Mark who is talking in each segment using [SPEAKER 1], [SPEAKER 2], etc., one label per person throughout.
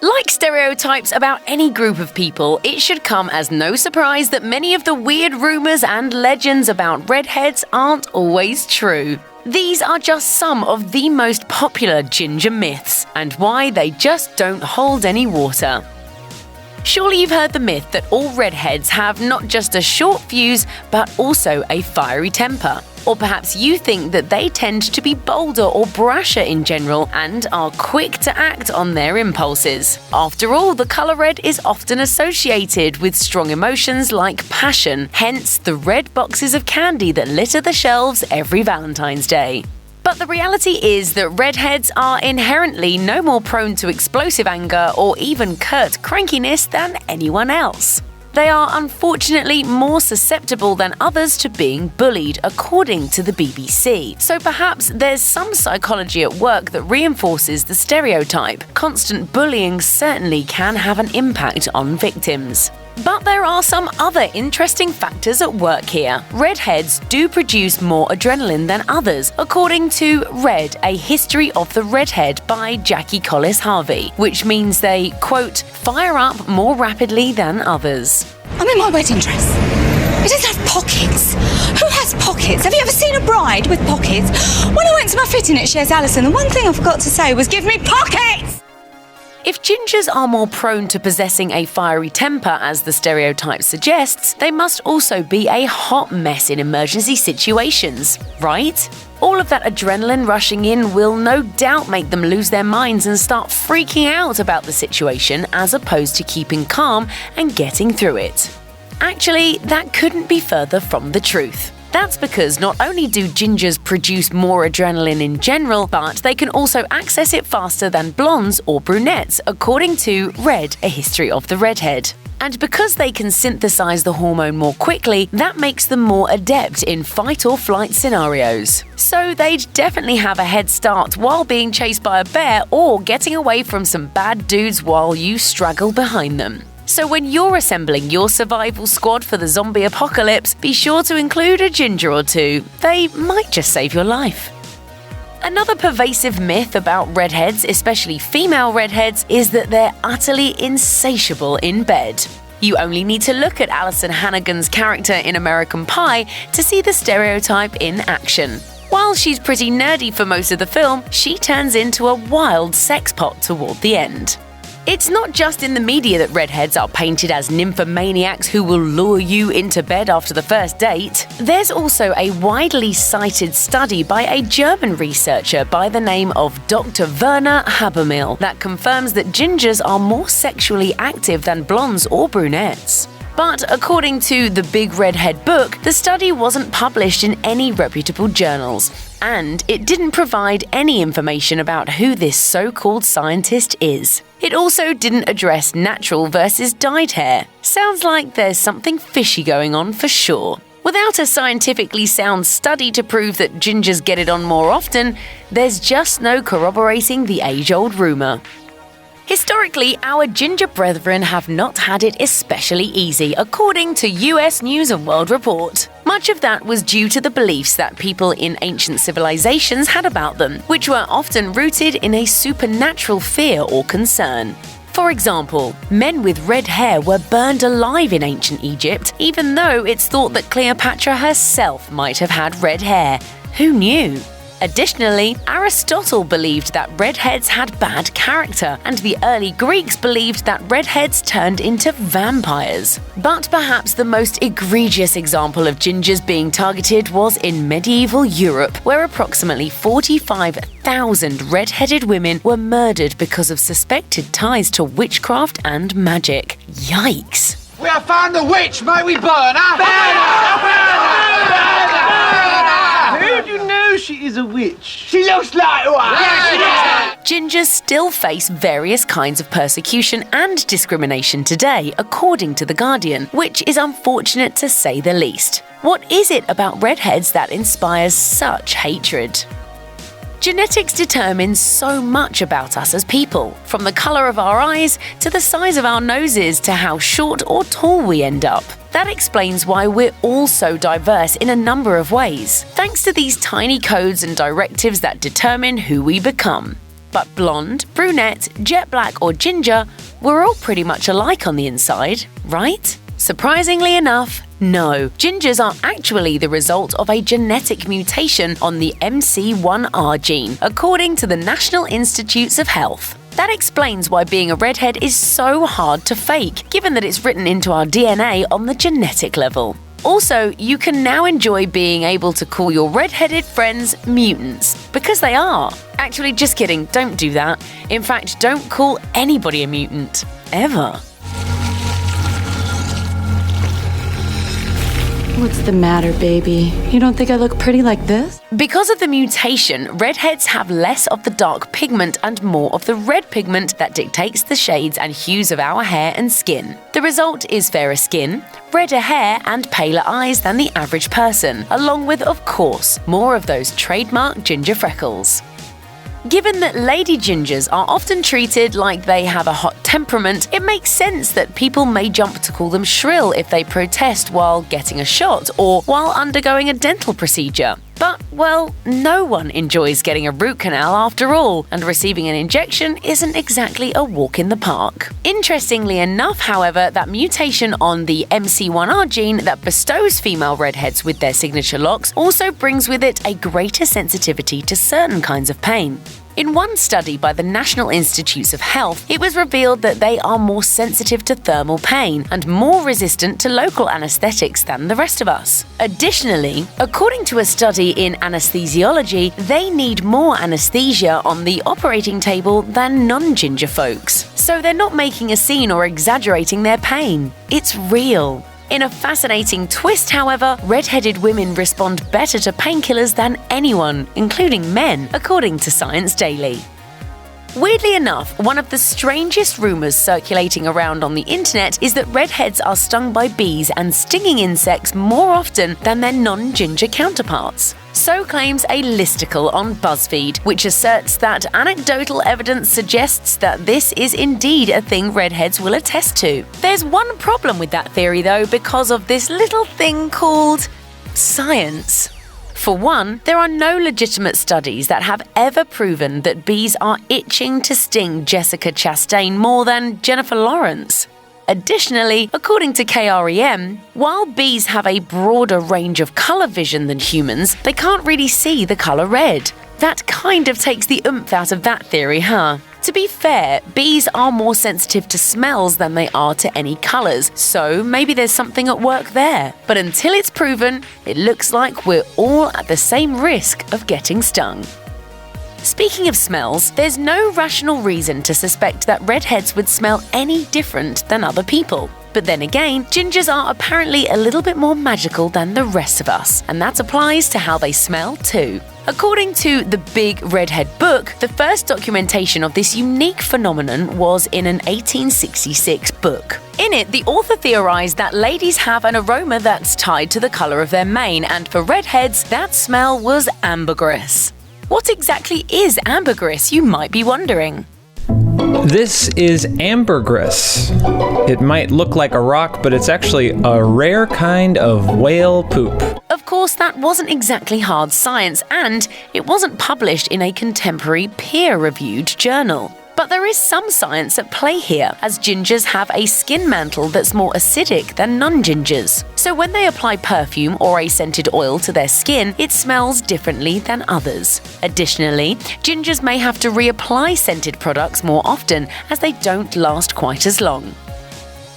[SPEAKER 1] Like stereotypes about any group of people, it should come as no surprise that many of the weird rumors and legends about redheads aren't always true. These are just some of the most popular ginger myths, and why they just don't hold any water. Surely you've heard the myth that all redheads have not just a short fuse, but also a fiery temper. Or perhaps you think that they tend to be bolder or brasher in general and are quick to act on their impulses. After all, the color red is often associated with strong emotions like passion, hence the red boxes of candy that litter the shelves every Valentine's Day. But the reality is that redheads are inherently no more prone to explosive anger or even curt crankiness than anyone else. They are unfortunately more susceptible than others to being bullied, according to the BBC. So perhaps there's some psychology at work that reinforces the stereotype. Constant bullying certainly can have an impact on victims. But there are some other interesting factors at work here. Redheads do produce more adrenaline than others, according to Red, A History of the Redhead by Jackie Collis Harvey, which means they, quote, fire up more rapidly than others.
[SPEAKER 2] I'm in my wedding dress. It doesn't have pockets. Who has pockets? Have you ever seen a bride with pockets? When I went to my fitting at Shares Allison, the one thing I forgot to say was, give me pockets!
[SPEAKER 1] If gingers are more prone to possessing a fiery temper, as the stereotype suggests, they must also be a hot mess in emergency situations, right? All of that adrenaline rushing in will no doubt make them lose their minds and start freaking out about the situation as opposed to keeping calm and getting through it. Actually, that couldn't be further from the truth. That's because not only do gingers produce more adrenaline in general, but they can also access it faster than blondes or brunettes, according to Red, A History of the Redhead. And because they can synthesize the hormone more quickly, that makes them more adept in fight or flight scenarios. So they'd definitely have a head start while being chased by a bear or getting away from some bad dudes while you straggle behind them. So when you're assembling your survival squad for the zombie apocalypse, be sure to include a ginger or two. They might just save your life. Another pervasive myth about redheads, especially female redheads, is that they're utterly insatiable in bed. You only need to look at Alison Hannigan's character in American Pie to see the stereotype in action. While she's pretty nerdy for most of the film, she turns into a wild sex pot toward the end. It's not just in the media that redheads are painted as nymphomaniacs who will lure you into bed after the first date. There's also a widely cited study by a German researcher by the name of Dr. Werner Habermill that confirms that gingers are more sexually active than blondes or brunettes. But according to the Big Redhead book, the study wasn't published in any reputable journals, and it didn't provide any information about who this so-called scientist is. It also didn't address natural versus dyed hair. Sounds like there's something fishy going on for sure. Without a scientifically sound study to prove that gingers get it on more often, there's just no corroborating the age-old rumor. Historically, our ginger brethren have not had it especially easy, according to US News & World Report. Much of that was due to the beliefs that people in ancient civilizations had about them, which were often rooted in a supernatural fear or concern. For example, men with red hair were burned alive in ancient Egypt, even though it's thought that Cleopatra herself might have had red hair. Who knew? Additionally, Aristotle believed that redheads had bad character, and the early Greeks believed that redheads turned into vampires. But perhaps the most egregious example of gingers being targeted was in medieval Europe, where approximately 45,000 red-headed women were murdered because of suspected ties to witchcraft and magic. Yikes!
[SPEAKER 3] We have found the witch! May we burn her?
[SPEAKER 4] Who do you know she is a witch?
[SPEAKER 3] She looks like one! Yeah, she does!
[SPEAKER 1] Gingers still face various kinds of persecution and discrimination today, according to The Guardian, which is unfortunate to say the least. What is it about redheads that inspires such hatred? Genetics determines so much about us as people, from the color of our eyes to the size of our noses to how short or tall we end up. That explains why we're all so diverse in a number of ways, thanks to these tiny codes and directives that determine who we become. But blonde, brunette, jet black, or ginger, we're all pretty much alike on the inside, right? Surprisingly enough, no. Gingers are actually the result of a genetic mutation on the MC1R gene, according to the National Institutes of Health. That explains why being a redhead is so hard to fake, given that it's written into our DNA on the genetic level. Also, you can now enjoy being able to call your redheaded friends mutants, because they are. Actually, just kidding, don't do that. In fact, don't call anybody a mutant, ever.
[SPEAKER 5] What's the matter, baby? You don't think I look pretty like this?
[SPEAKER 1] Because of the mutation, redheads have less of the dark pigment and more of the red pigment that dictates the shades and hues of our hair and skin. The result is fairer skin, redder hair, and paler eyes than the average person, along with, of course, more of those trademark ginger freckles. Given that lady gingers are often treated like they have a hot temperament, it makes sense that people may jump to call them shrill if they protest while getting a shot or while undergoing a dental procedure. But, well, no one enjoys getting a root canal after all, and receiving an injection isn't exactly a walk in the park. Interestingly enough, however, that mutation on the MC1R gene that bestows female redheads with their signature locks also brings with it a greater sensitivity to certain kinds of pain. In one study by the National Institutes of Health, it was revealed that they are more sensitive to thermal pain and more resistant to local anesthetics than the rest of us. Additionally, according to a study in anesthesiology, they need more anesthesia on the operating table than non-ginger folks. So they're not making a scene or exaggerating their pain. It's real. In a fascinating twist, however, redheaded women respond better to painkillers than anyone, including men, according to Science Daily. Weirdly enough, one of the strangest rumors circulating around on the internet is that redheads are stung by bees and stinging insects more often than their non-ginger counterparts. So claims a listicle on BuzzFeed, which asserts that anecdotal evidence suggests that this is indeed a thing redheads will attest to. There's one problem with that theory though, because of this little thing called science. For one, there are no legitimate studies that have ever proven that bees are itching to sting Jessica Chastain more than Jennifer Lawrence. Additionally, according to KREM, while bees have a broader range of colour vision than humans, they can't really see the colour red. That kind of takes the oomph out of that theory, huh? To be fair, bees are more sensitive to smells than they are to any colours, so maybe there's something at work there. But until it's proven, it looks like we're all at the same risk of getting stung. Speaking of smells, there's no rational reason to suspect that redheads would smell any different than other people. But then again, gingers are apparently a little bit more magical than the rest of us, and that applies to how they smell too. According to the Big Redhead book, the first documentation of this unique phenomenon was in an 1866 book. In it, the author theorized that ladies have an aroma that's tied to the color of their mane, and for redheads, that smell was ambergris. What exactly is ambergris, you might be wondering?
[SPEAKER 6] This is ambergris. It might look like a rock, but it's actually a rare kind of whale poop.
[SPEAKER 1] Of course, that wasn't exactly hard science, and it wasn't published in a contemporary peer-reviewed journal. But there is some science at play here, as gingers have a skin mantle that's more acidic than non-gingers. So when they apply perfume or a scented oil to their skin, it smells differently than others. Additionally, gingers may have to reapply scented products more often, as they don't last quite as long.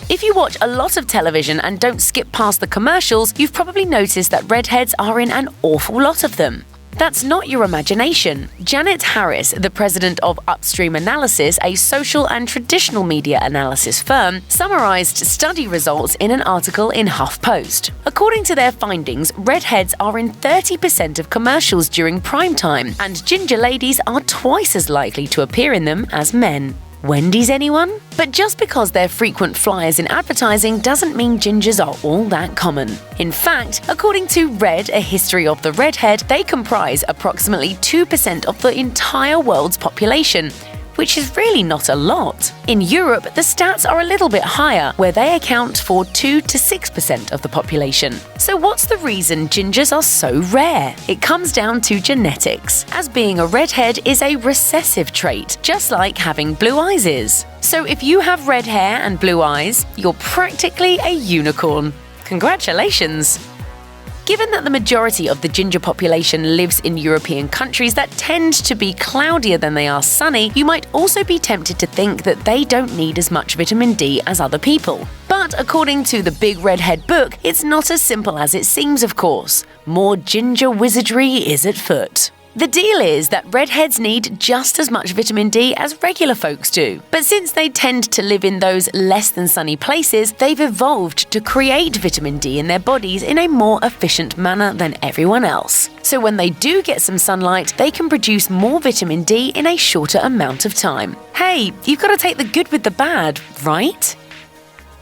[SPEAKER 1] If you watch a lot of television and don't skip past the commercials, you've probably noticed that redheads are in an awful lot of them. That's not your imagination. Janet Harris, the president of Upstream Analysis, a social and traditional media analysis firm, summarized study results in an article in HuffPost. According to their findings, redheads are in 30% of commercials during prime time, and ginger ladies are twice as likely to appear in them as men. Wendy's, anyone? But just because they're frequent flyers in advertising doesn't mean gingers are all that common. In fact, according to Red, A History of the Redhead, they comprise approximately 2% of the entire world's population. which is really not a lot. In Europe, the stats are a little bit higher, where they account for 2 to 6% of the population. So what's the reason gingers are so rare? It comes down to genetics, as being a redhead is a recessive trait, just like having blue eyes is. So if you have red hair and blue eyes, you're practically a unicorn. Congratulations! Given that the majority of the ginger population lives in European countries that tend to be cloudier than they are sunny, you might also be tempted to think that they don't need as much vitamin D as other people. But according to the Big Redhead book, it's not as simple as it seems, of course. More ginger wizardry is at foot. The deal is that redheads need just as much vitamin D as regular folks do. But since they tend to live in those less than sunny places, they've evolved to create vitamin D in their bodies in a more efficient manner than everyone else. So when they do get some sunlight, they can produce more vitamin D in a shorter amount of time. Hey, you've got to take the good with the bad, right?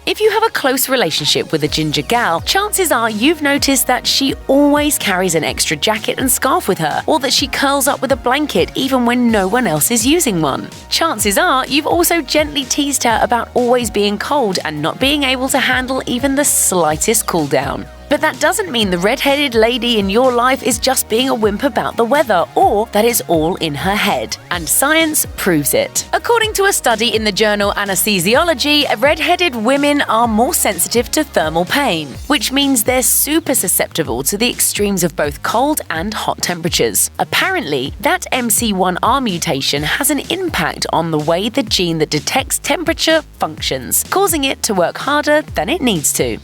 [SPEAKER 1] If you have a close relationship with a ginger gal, chances are you've noticed that she always carries an extra jacket and scarf with her, or that she curls up with a blanket even when no one else is using one. Chances are you've also gently teased her about always being cold and not being able to handle even the slightest cool down. But that doesn't mean the red-headed lady in your life is just being a wimp about the weather, or that it's all in her head. And science proves it. According to a study in the journal Anesthesiology, red-headed women are more sensitive to thermal pain, which means they're super susceptible to the extremes of both cold and hot temperatures. Apparently, that MC1R mutation has an impact on the way the gene that detects temperature functions, causing it to work harder than it needs to.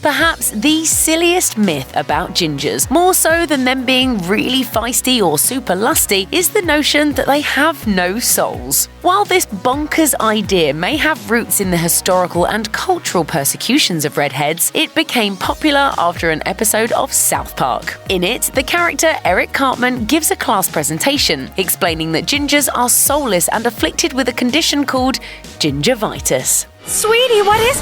[SPEAKER 1] Perhaps the silliest myth about gingers, more so than them being really feisty or super lusty, is the notion that they have no souls. While this bonkers idea may have roots in the historical and cultural persecutions of redheads, it became popular after an episode of South Park. In it, the character Eric Cartman gives a class presentation, explaining that gingers are soulless and afflicted with a condition called gingivitis.
[SPEAKER 2] Sweetie, what is...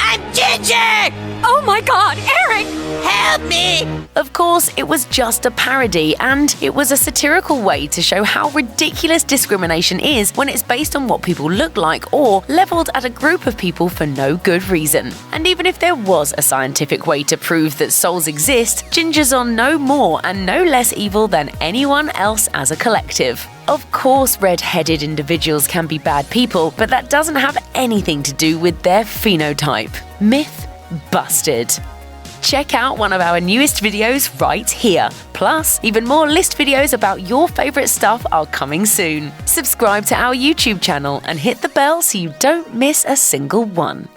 [SPEAKER 2] I'm ginger! Oh my god, Eric! Help me!
[SPEAKER 1] Of course, it was just a parody, and it was a satirical way to show how ridiculous discrimination is when it's based on what people look like or leveled at a group of people for no good reason. And even if there was a scientific way to prove that souls exist, gingers are no more and no less evil than anyone else as a collective. Of course, red-headed individuals can be bad people, but that doesn't have anything to do with their phenotype. Myth busted. Check out one of our newest videos right here. Plus, even more list videos about your favorite stuff are coming soon. Subscribe to our YouTube channel and hit the bell so you don't miss a single one.